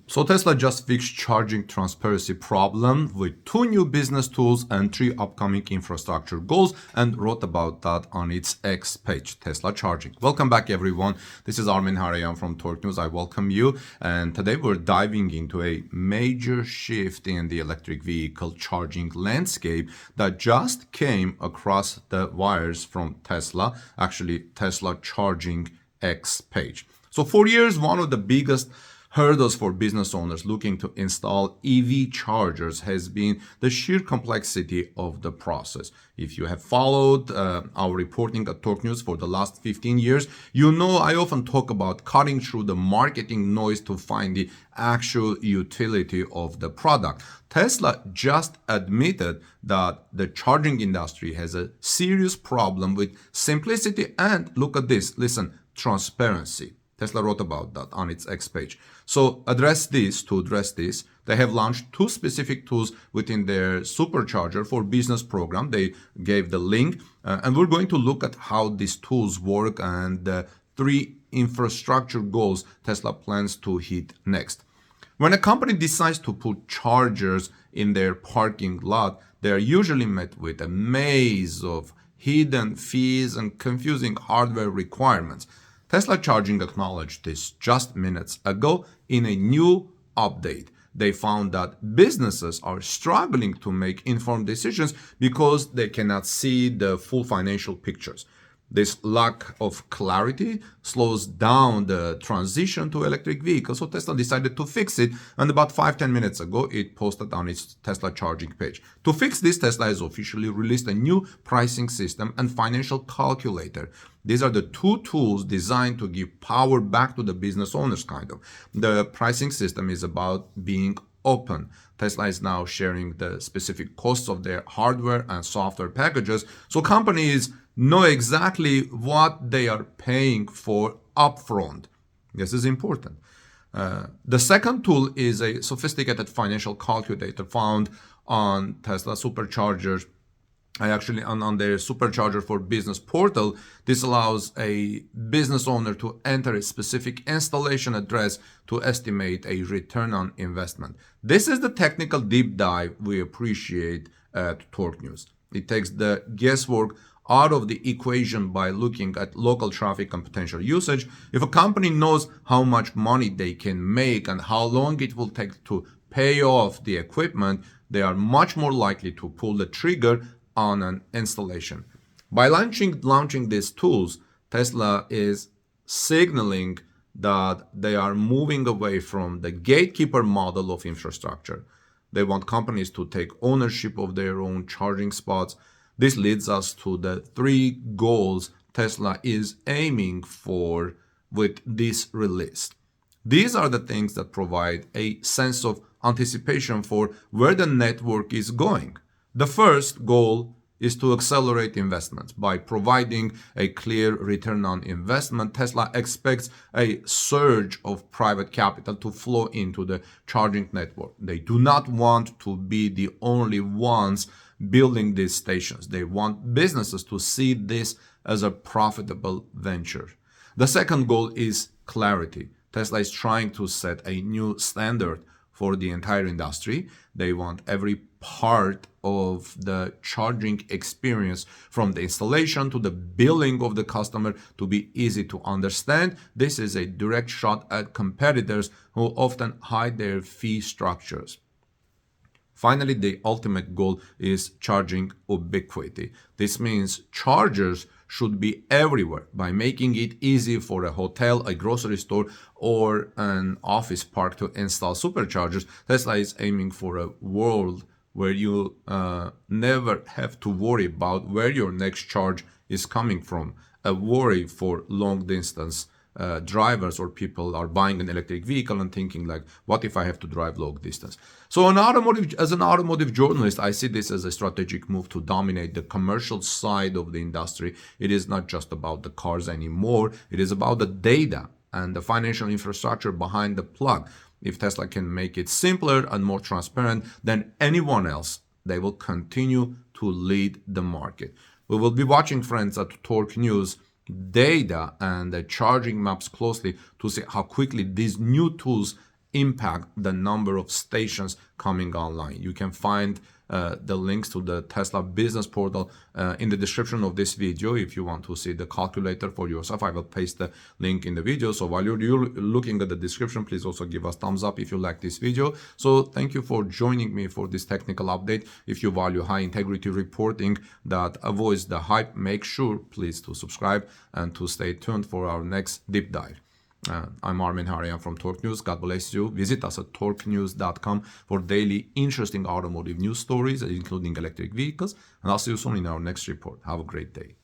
So Tesla just fixed charging transparency problem with 2 new business tools and 3 upcoming infrastructure goals and wrote about that on its X page, Tesla Charging. Welcome back everyone. This is Armin Harayan from Torque News. I welcome you, and today we're diving into a major shift in the electric vehicle charging landscape that just came across the wires from Tesla, actually Tesla Charging X page. So for years, one of the biggest hurdles for business owners looking to install EV chargers has been the sheer complexity of the process. If you have followed our reporting at Torque News for the last 15 years, you know I often talk about cutting through the marketing noise to find the actual utility of the product. Tesla just admitted that the charging industry has a serious problem with simplicity and, look at this, listen, transparency. Tesla wrote about that on its X page. So to address this, they have launched 2 specific tools within their Supercharger for Business program. They gave the link, and we're going to look at how these tools work and the 3 infrastructure goals Tesla plans to hit next. When a company decides to put chargers in their parking lot, they are usually met with a maze of hidden fees and confusing hardware requirements. Tesla Charging acknowledged this just minutes ago in a new update. They found that businesses are struggling to make informed decisions because they cannot see the full financial pictures. This lack of clarity slows down the transition to electric vehicles, so Tesla decided to fix it, and about 5-10 minutes ago it posted on its Tesla Charging page. To fix this, Tesla has officially released a new pricing system and financial calculator. These are the 2 tools designed to give power back to the business owners, kind of. The pricing system is about being open. Tesla is now sharing the specific costs of their hardware and software packages, so companies know exactly what they are paying for upfront. This is important. The second tool is a sophisticated financial calculator found on Tesla Superchargers. On their Supercharger for Business portal, this allows a business owner to enter a specific installation address to estimate a return on investment. This is the technical deep dive we appreciate at Torque News. It takes the guesswork out of the equation by looking at local traffic and potential usage. If a company knows how much money they can make and how long it will take to pay off the equipment, they are much more likely to pull the trigger on an installation. By launching these tools, Tesla is signaling that they are moving away from the gatekeeper model of infrastructure. They want companies to take ownership of their own charging spots. This leads us to the 3 goals Tesla is aiming for with this release. These are the things that provide a sense of anticipation for where the network is going. The first goal is to accelerate investments. By providing a clear return on investment, Tesla expects a surge of private capital to flow into the charging network. They do not want to be the only ones building these stations. They want businesses to see this as a profitable venture. The second goal is clarity. Tesla is trying to set a new standard for the entire industry. They want every part of the charging experience, from the installation to the billing of the customer, to be easy to understand. This is a direct shot at competitors who often hide their fee structures. Finally, the ultimate goal is charging ubiquity. This means chargers should be everywhere. By making it easy for a hotel, a grocery store, or an office park to install superchargers, Tesla is aiming for a world where you never have to worry about where your next charge is coming from. A worry for long distance drivers or people are buying an electric vehicle and thinking like, what if I have to drive long distance? So as an automotive journalist, I see this as a strategic move to dominate the commercial side of the industry. It is not just about the cars anymore. It is about the data and the financial infrastructure behind the plug. If Tesla can make it simpler and more transparent than anyone else, they will continue to lead the market. We will be watching, friends, at Torque News data and the charging maps closely to see how quickly these new tools impact the number of stations coming online. You can find the links to the Tesla business portal in the description of this video. If you want to see the calculator for yourself, I will paste the link in the video. So while you're looking at the description, please also give us thumbs up if you like this video. So thank you for joining me for this technical update. If you value high integrity reporting that avoids the hype, make sure please to subscribe and to stay tuned for our next deep dive. I'm Armin Harian from Torque News. God bless you. Visit us at torquenews.com for daily interesting automotive news stories, including electric vehicles. And I'll see you soon in our next report. Have a great day.